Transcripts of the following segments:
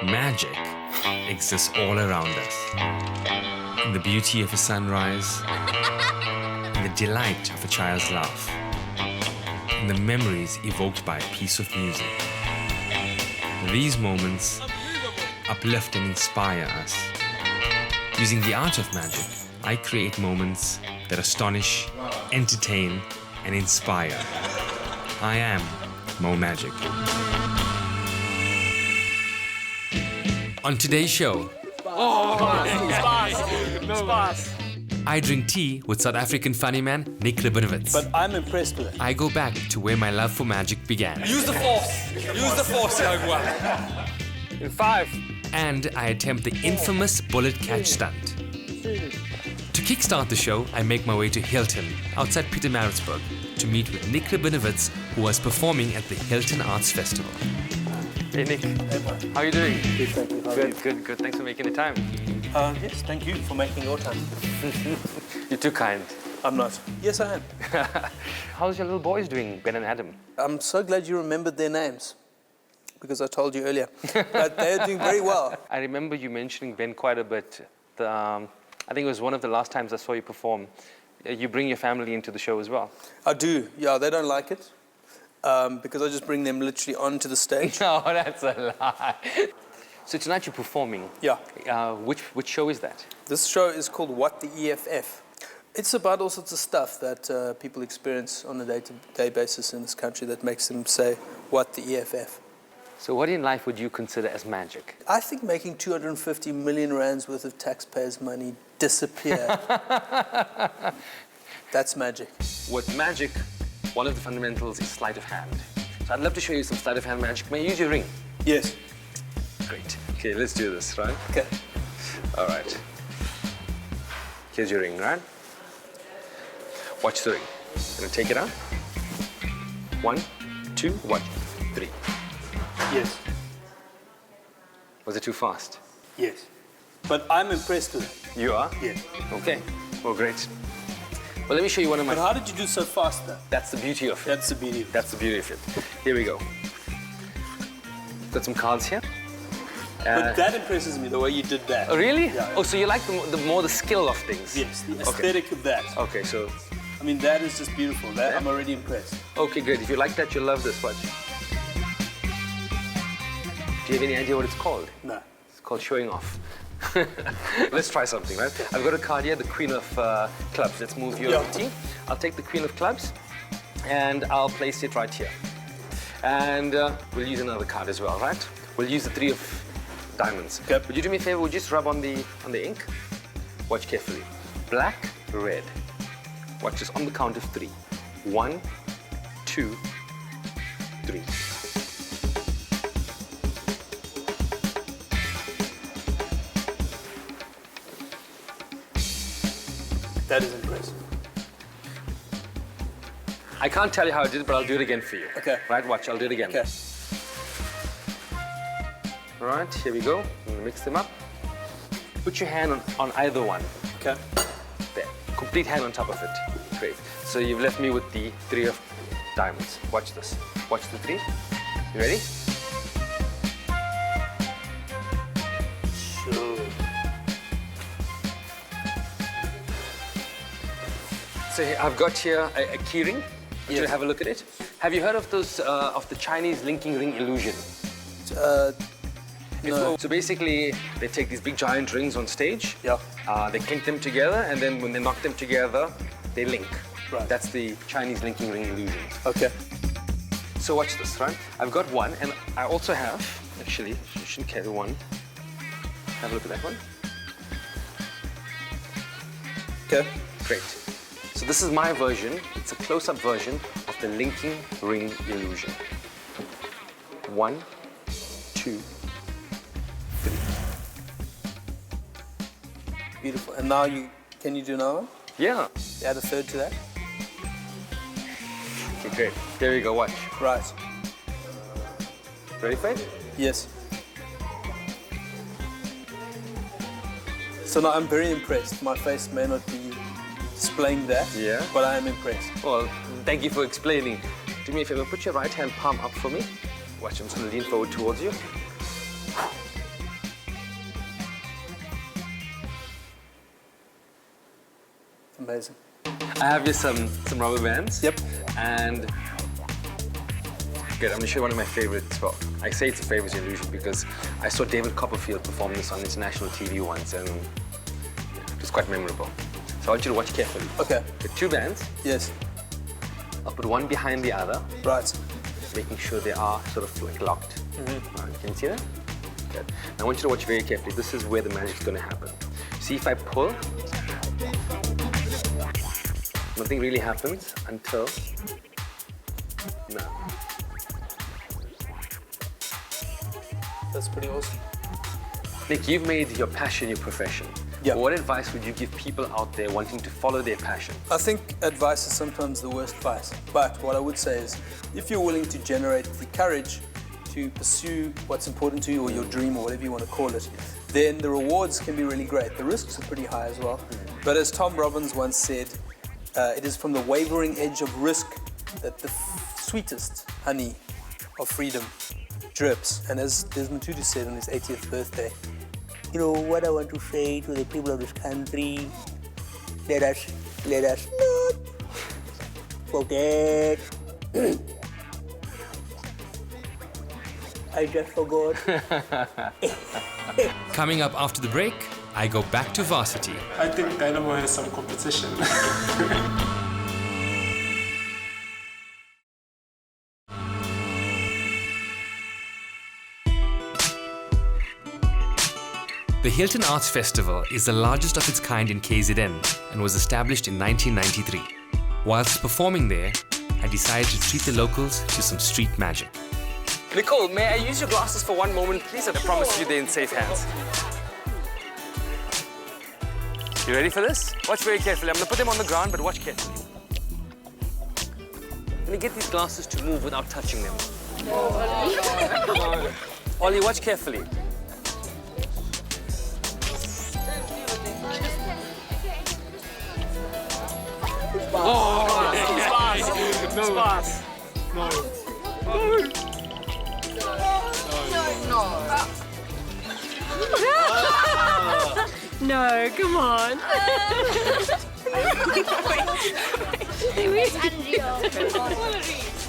Magic exists all around us. In the beauty of a sunrise, in the delight of a child's laugh, in the memories evoked by a piece of music. These moments uplift and inspire us. Using the art of magic, I create moments that astonish, entertain, and inspire. I am Mo Magic. On today's show, I drink tea with South African funny man Nik Rabinowitz. But I'm impressed with it. I go back to where my love for magic began. Use the force! Use the force, young one! In 5. And I attempt the infamous bullet catch stunt. To kickstart the show, I make my way to Hilton, outside Pietermaritzburg, to meet with Nik Rabinowitz, who was performing at the Hilton Arts Festival. Hey Nick, how are you doing? Good, thank you. How are you? Good. Thanks for making the time. Yes, thank you for making your time. You're too kind. I'm not. Yes, I am. How's your little boys doing, Ben and Adam? I'm so glad you remembered their names, because I told you earlier. But they're doing very well. I remember you mentioning Ben quite a bit. I think it was one of the last times I saw you perform. You bring your family into the show as well. I do. Yeah, they don't like it. Because I just bring them literally onto the stage. No, that's a lie. So tonight you're performing. Yeah. Which show is that? This show is called What the EFF. It's about all sorts of stuff that people experience on a day-to-day basis in this country that makes them say, what the EFF. So what in life would you consider as magic? I think making 250 million rands worth of taxpayers' money disappear, that's magic. With magic, one of the fundamentals is sleight of hand. So I'd love to show you some sleight of hand magic. May I use your ring? Yes. Great. Okay, let's do this, right? Okay. All right. Here's your ring, right? Watch the ring. Gonna take it out. 1, 2, watch. 3. Yes. Was it too fast? Yes. But I'm impressed with it. You are? Yes. Okay. Well, great. Well, let me show you one of my... But how did you do so fast, though? That's the beauty of it. That's the beauty of it. That's the beauty of it. Here we go. Got some cards here. But that impresses me, the way you did that. Oh, really? Yeah. Oh, so you like the more the skill of things? Yes, the aesthetic of that. Okay, so... I mean, that is just beautiful. That, I'm already impressed. Okay, good. If you like that, you'll love this. Watch. Do you have any idea what it's called? No. It's called showing off. Let's try something, right? I've got a card here, the Queen of Clubs. Let's move your tea. I'll take the Queen of Clubs and I'll place it right here. And we'll use another card as well, right? We'll use the 3 of diamonds. Okay. Would you do me a favor? Would you just rub on the ink? Watch carefully. Black, red. Watch this on the count of 3. 1, 2, 3. That is impressive. I can't tell you how I did it, but I'll do it again for you. Okay. Right, watch, I'll do it again. Okay. All right, here we go. I'm gonna mix them up. Put your hand on either one. Okay. There, complete hand on top of it. Great. So you've left me with the 3 of diamonds. Watch this. Watch the 3. You ready? Sure. So I've got here a key ring. Would you have a look at it? Have you heard of those of the Chinese linking ring illusion? No. So basically, they take these big giant rings on stage. Yeah. They clink them together, and then when they knock them together, they link. Right. That's the Chinese linking ring illusion. Okay. So watch this, right? I've got one, and I also have, actually, you shouldn't carry one. Have a look at that one. Okay. Great. So this is my version. It's a close-up version of the linking ring illusion. 1, 2, 3. Beautiful. And now can you do another one? Yeah. Add a third to that? Okay, great. There we go, watch. Right. Ready for it? Yes. So now I'm very impressed. My face may not be displaying that, but I am impressed. Well, thank you for explaining. Do me a favor, put your right hand palm up for me. Watch, I'm just going to lean forward towards you. amazing. I have here some rubber bands. Yep. And good, I'm gonna show you one of my favorites. Well, I say it's a favorite illusion because I saw David Copperfield perform this on international TV once, and it was quite memorable. So I want you to watch carefully. Okay. The two bands. Yes. I'll put one behind the other, Right. making sure they are sort of like locked. Right, can you see that? Good. Now I want you to watch very carefully. This is where the magic's gonna happen. See, if I pull, nothing really happens until now. That's pretty awesome. Nick, you've made your passion your profession. Yeah. What advice would you give people out there wanting to follow their passion? I think advice is sometimes the worst advice. But what I would say is, if you're willing to generate the courage to pursue what's important to you, or your dream, or whatever you want to call it, then the rewards can be really great. The risks are pretty high as well. But as Tom Robbins once said, it is from the wavering edge of risk that the sweetest honey of freedom drips. And as Desmond Tutu said on his 80th birthday, you know what I want to say to the people of this country, let us not forget. I just forgot. Coming up after the break, I go back to varsity. I think Dynamo has some competition. The Hilton Arts Festival is the largest of its kind in KZN and was established in 1993. Whilst performing there, I decided to treat the locals to some street magic. Nicole, may I use your glasses for one moment, please? I promise you they're in safe hands. You ready for this? Watch very carefully. I'm gonna put them on the ground, but watch carefully. I'm gonna get these glasses to move without touching them. Ollie, watch carefully. No, come on.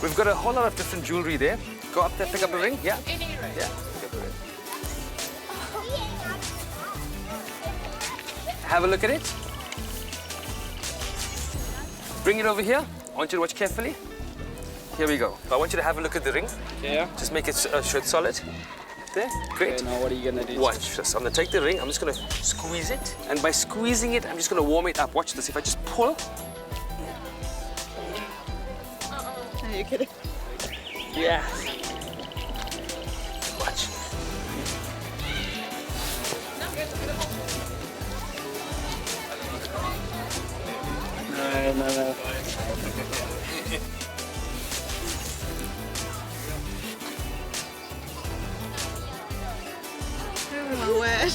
We've got a whole lot of different jewelry there. Go up there, pick up a ring. Yeah. Yeah. Pick up a ring. Have a look at it. Bring it over here. I want you to watch carefully. Here we go. I want you to have a look at the ring. Yeah. Just make it sure it's solid. There, great. Okay, now what are you gonna do? Watch this. I'm gonna take the ring, I'm just gonna squeeze it. And by squeezing it, I'm just gonna warm it up. Watch this. If I just pull. Are you kidding? Yeah. Watch. No. Oh my word.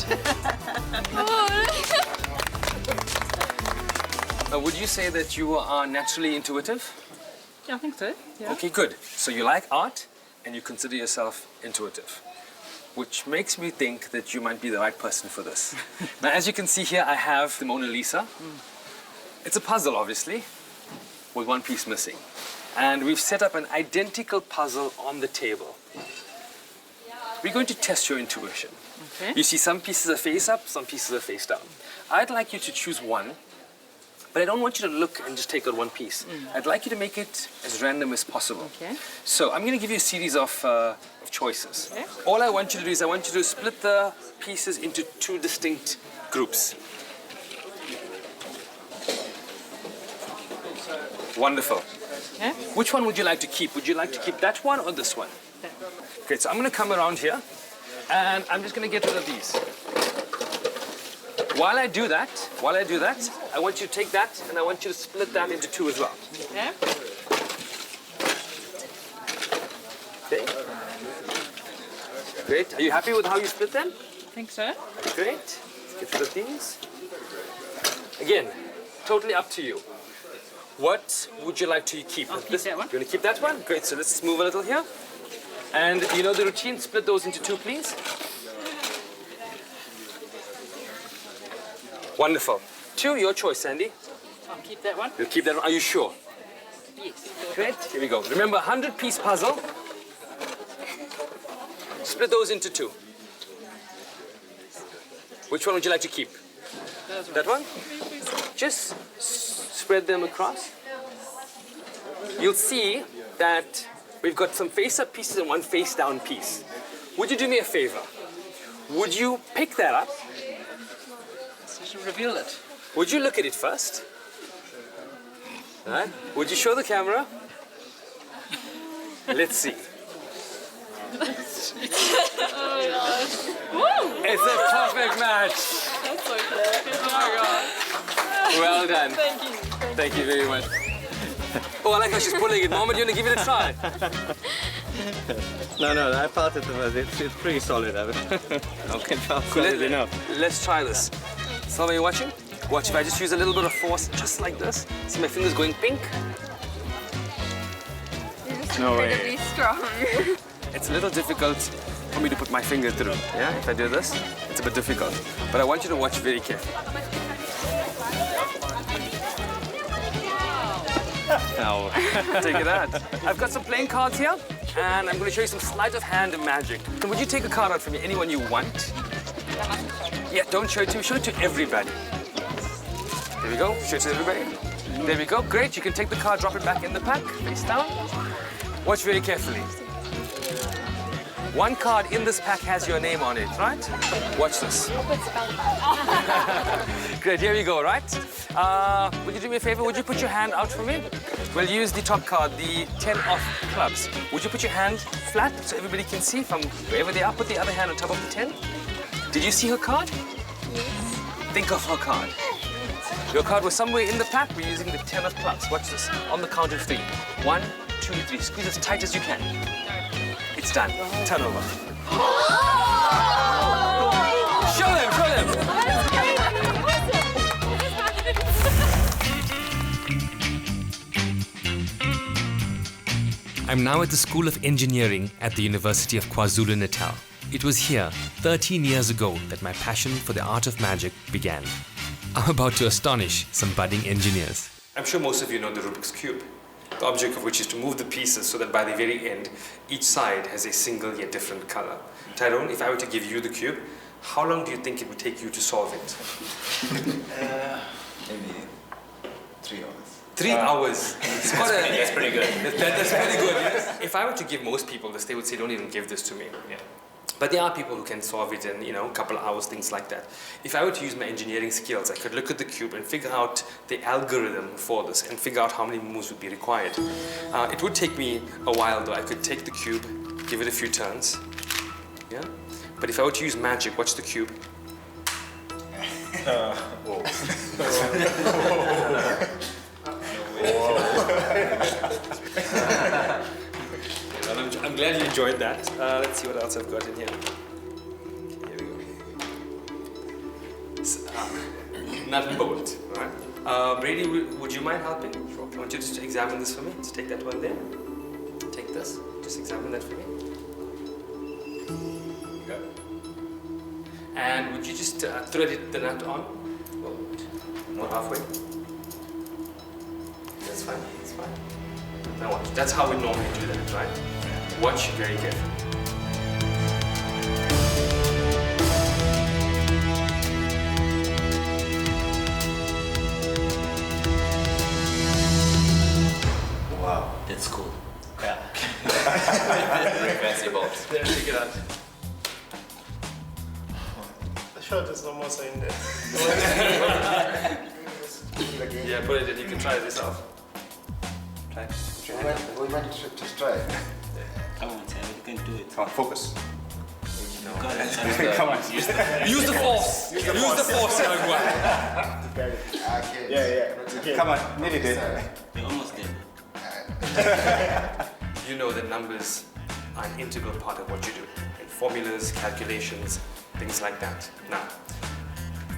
Now, would you say that you are naturally intuitive? Yeah, I think so. Yeah. Okay, good. So you like art and you consider yourself intuitive, which makes me think that you might be the right person for this. Now, as you can see here, I have the Mona Lisa. It's a puzzle, obviously, with one piece missing. And we've set up an identical puzzle on the table. We're going to test your intuition. Okay. You see some pieces are face up, some pieces are face down. I'd like you to choose one, but I don't want you to look and just take out one piece. I'd like you to make it as random as possible. Okay. So I'm going to give you a series of choices. Okay. All I want you to do is I want you to split the pieces into two distinct groups. Wonderful. Okay. Which one would you like to keep? Would you like to keep that one or this one? Great, so I'm going to come around here and I'm just going to get rid of these. While I do that, I want you to take that and I want you to split that into two as well. Okay. Okay. Great. Are you happy with how you split them? I think so. Great. Let's get rid of these. Again, totally up to you. What would you like to keep? I'll keep that one. You want to keep that one? Great. So let's move a little here. And you know the routine, split those into two, please. Wonderful. Two, your choice, Sandy. I'll keep that one. You'll keep that one. Are you sure? Yes. Great. Here we go. Remember, 100-piece puzzle. Split those into two. Which one would you like to keep? That one? Just spread them across. You'll see that we've got some face-up pieces and one face-down piece. Would you do me a favor? Would you pick that up? So you should reveal it. Would you look at it first? Right? Would you show the camera? Let's see. Oh It's a perfect match. That's so cool. Oh my god. Well done. Thank you. Thank you very much. Oh, I like how she's pulling it. Mohammed, you want to give it a try? No, I felt it was. It's pretty solid. Okay, solid enough. Let's try this. Salma, you watching? Watch, if I just use a little bit of force, just like this. See my fingers going pink? No way. Incredibly strong. It's a little difficult for me to put my finger through. Yeah, if I do this, it's a bit difficult. But I want you to watch very carefully. No. Take it out. I've got some playing cards here, and I'm going to show you some sleight of hand and magic. So would you take a card out for me, anyone you want? Yeah, don't show it to me, show it to everybody. There we go, show it to everybody. There we go, great. You can take the card, drop it back in the pack, face down. Watch very carefully. One card in this pack has your name on it, right? Watch this. Great, here we go, right? Would you do me a favor? Would you put your hand out for me? We'll use the top card, the 10 of clubs. Would you put your hand flat so everybody can see from wherever they are? Put the other hand on top of the 10. Did you see her card? Yes. Think of her card. Your card was somewhere in the pack. We're using the 10 of clubs. Watch this. On the count of 3. 1, 2, 3. Squeeze as tight as you can. It's done. Turn over. Show them, show them. I'm now at the School of Engineering at the University of Kwazulu Natal. It was here, 13 years ago, that my passion for the art of magic began. I'm about to astonish some budding engineers. I'm sure most of you know the Rubik's Cube. The object of which is to move the pieces so that by the very end, each side has a single yet different color. Tyrone, if I were to give you the cube, how long do you think it would take you to solve it? Maybe 3 hours. 3 hours. It's That's pretty good. That's pretty good. Yes. If I were to give most people this, they would say, don't even give this to me. Yeah. But there are people who can solve it in, a couple of hours, things like that. If I were to use my engineering skills, I could look at the cube and figure out the algorithm for this and figure out how many moves would be required. It would take me a while, though. I could take the cube, give it a few turns. Yeah? But if I were to use magic, watch the cube. I'm glad you enjoyed that. Let's see what else I've got in here. Here we go. Nut and bolt, right? Brady, would you mind helping? Sure. I want you just to examine this for me. Just take that one there. Take this. Just examine that for me. Okay. And would you just thread the nut on? Well, more halfway. That's fine. That's fine. Now watch. That's how we normally do that, right? Watch very carefully. Wow. That's cool. Yeah. Very fancy bolts. There, take it out. The shot is almost in there. Yeah, put it in. You can try it yourself. Try. We went to just try it. Come on, Sam, you can do it. Come on, focus. Come on, Use the force. Use the force, young one. Okay. Yeah. Come on, nearly there. You're almost there. You know that numbers are an integral part of what you do. And formulas, calculations, things like that. Now,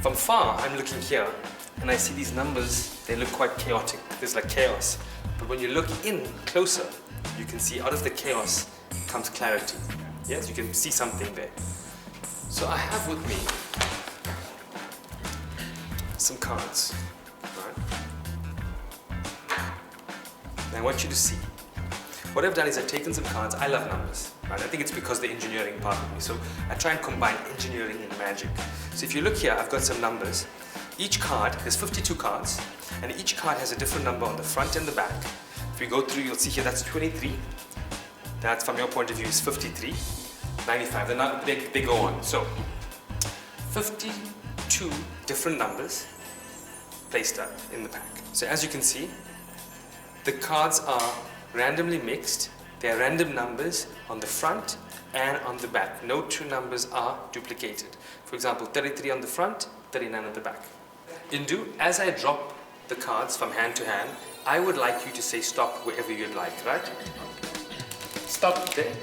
from far, I'm looking here, and I see these numbers, they look quite chaotic. There's like chaos. But when you look in closer, you can see out of the chaos comes clarity. Yes, you can see something there. So I have with me some cards. Right? And I want you to see. What I've done is I've taken some cards. I love numbers, right? I think it's because the engineering part of me. So I try and combine engineering and magic. So if you look here, I've got some numbers. Each card, there's 52 cards, and each card has a different number on the front and the back. If we go through, you'll see here that's 23. That, from your point of view, is 53. 95, they go on. So 52 different numbers placed up in the pack. So as you can see, the cards are randomly mixed. They are random numbers on the front and on the back. No two numbers are duplicated. For example, 33 on the front, 39 on the back. Indu, as I drop the cards from hand to hand, I would like you to say stop wherever you'd like, right? Stop. There.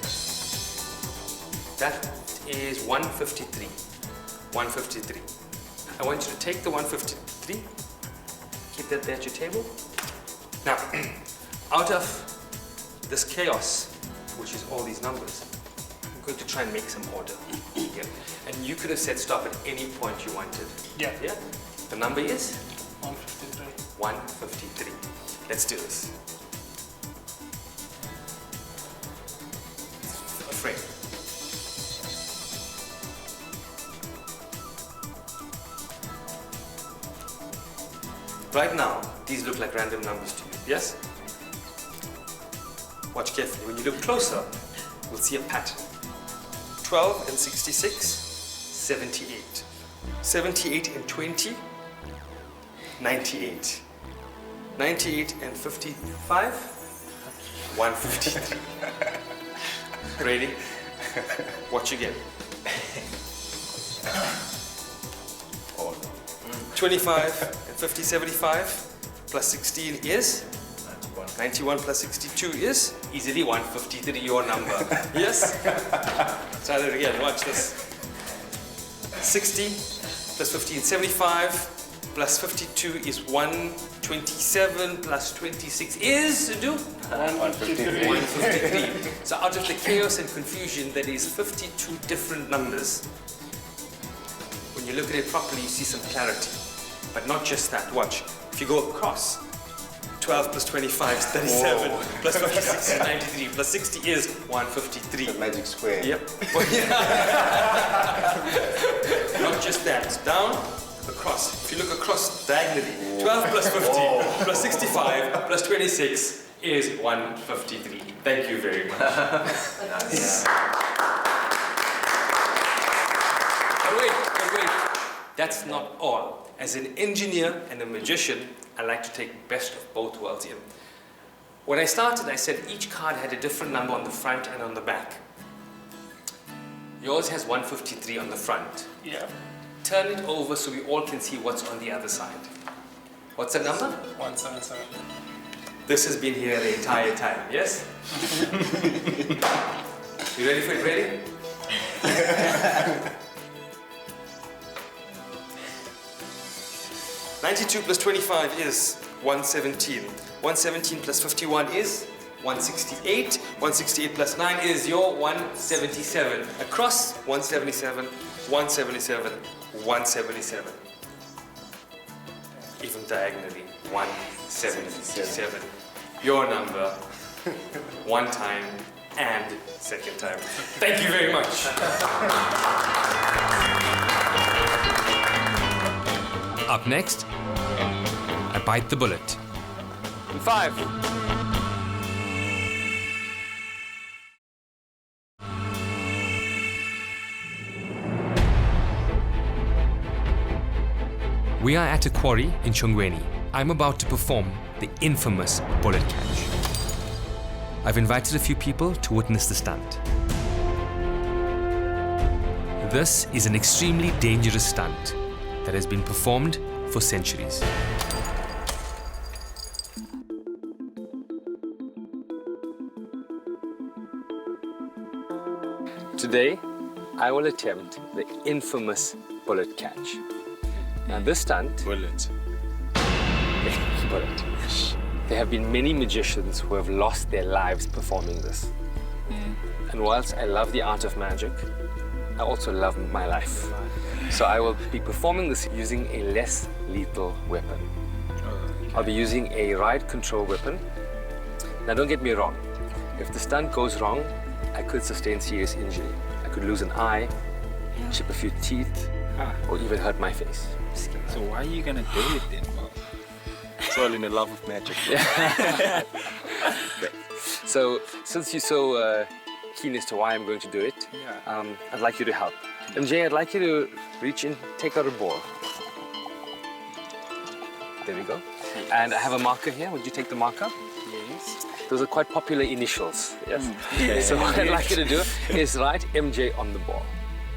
That is 153. 153. I want you to take the 153, keep that there at your table. Now, out of this chaos, which is all these numbers, I'm going to try and make some order here. And you could have said stop at any point you wanted. Yeah. Yeah? The number is? 153. 153. Let's do this. A frame. Right now, these look like random numbers to you, yes? Watch carefully. When you look closer, you'll see a pattern. 12 and 66, 78. 78 and 20, 98. 98 and 55, 153. Ready? Watch again. 25 and 50, 75 plus 16 is? 91 plus 62 is? Easily 153, your number. Yes? Try that again, watch this. 60 plus 15, 75 plus 52 is 127 plus 26 is, do? 153. 153. So out of the chaos and confusion, there is 52 different numbers. When you look at it properly, you see some clarity. But not just that, watch. If you go across, 12 plus 25 is 37, plus 56 is 93, plus 60 is 153. The magic square. Yep. Not just that, down, across. If you look across diagonally, 12 plus 50 plus 65 plus 26 is 153. Thank you very much. But wait. That's not all. As an engineer and a magician, I like to take best of both worlds in. When I started, I said each card had a different number on the front and on the back. Yours has 153 on the front. Yeah. Turn it over so we all can see what's on the other side. What's the number? 177. This has been here the entire time, yes? You ready for it? Ready? $92 plus 25 is 117. 117 plus 51 is 168. 168 plus 9 is your 177. Across 177, 177, 177. Even diagonally, 177. Your number, one time and second time. Thank you very much. Up next, I bite the bullet. 5. We are at a quarry in Shongweni. I'm about to perform the infamous bullet catch. I've invited a few people to witness the stunt. This is an extremely dangerous stunt that has been performed for centuries. Today, I will attempt the infamous bullet catch. Now this stunt... Bullet. bullet. There have been many magicians who have lost their lives performing this. And whilst I love the art of magic, I also love my life. So I will be performing this using a less lethal weapon. I'll be using a ride control weapon Now don't get me wrong. If the stunt goes wrong, I could sustain serious injury. I could lose an eye, chip a few teeth, or even hurt my face. So why are you gonna do it then? Well, it's all in the love of magic. So since you're so keen as to why I'm going to do it, I'd like you to help. MJ, I'd like you to reach in, take out a ball. There we go. And I have a marker here. Would you take the marker? Yes. Those are quite popular initials. Yes. So what I'd like you to do is write MJ on the ball.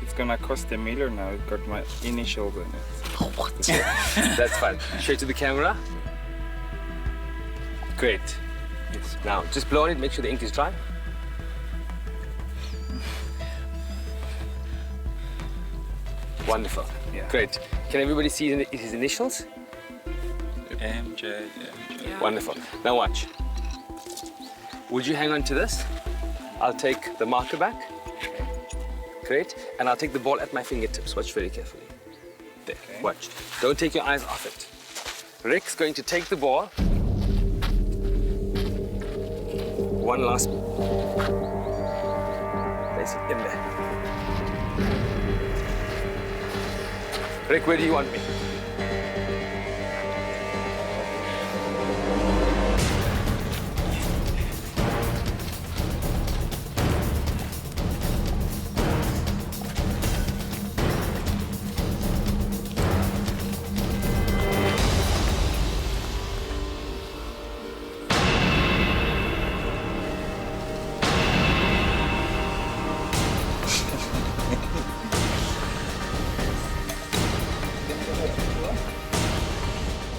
It's gonna cost $1 million now. It's got my initials in it. That's fine. Straight to the camera. Great. Yes. Now, just blow on it. Make sure the ink is dry. Wonderful. Yeah. Great. Can everybody see his initials? MJ. Wonderful. Now watch. Would you hang on to this? I'll take the marker back. Great. And I'll take the ball at my fingertips. Watch very carefully. There. Okay. Watch. Don't take your eyes off it. Rick's going to take the ball. One last. Place it in there. Rick, where do you want me?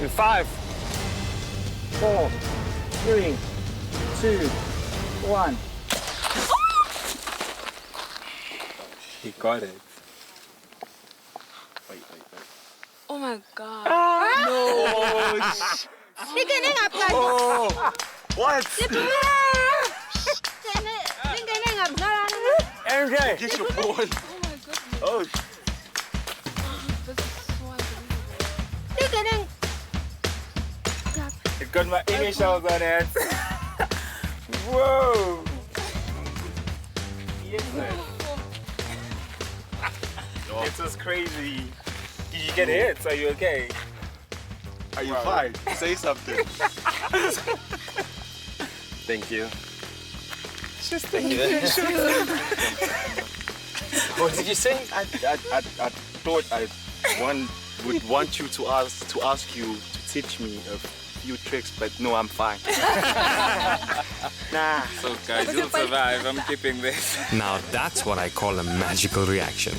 In 5, 4, 3, 2, 1. He got it. Oh my god. What? MJ, get your ball. Oh my goodness. Oh, This is so unbelievable. it got my initials on it. Whoa. Yes, man. This was crazy. Did you get hit? Are you okay? Are you fine? Say something. Thank you. Just thank you. What did you say? I thought I would want you to ask you to teach me a few tricks, but no, I'm fine. Nah. So guys, you'll survive. I'm keeping this. Now that's what I call a magical reaction.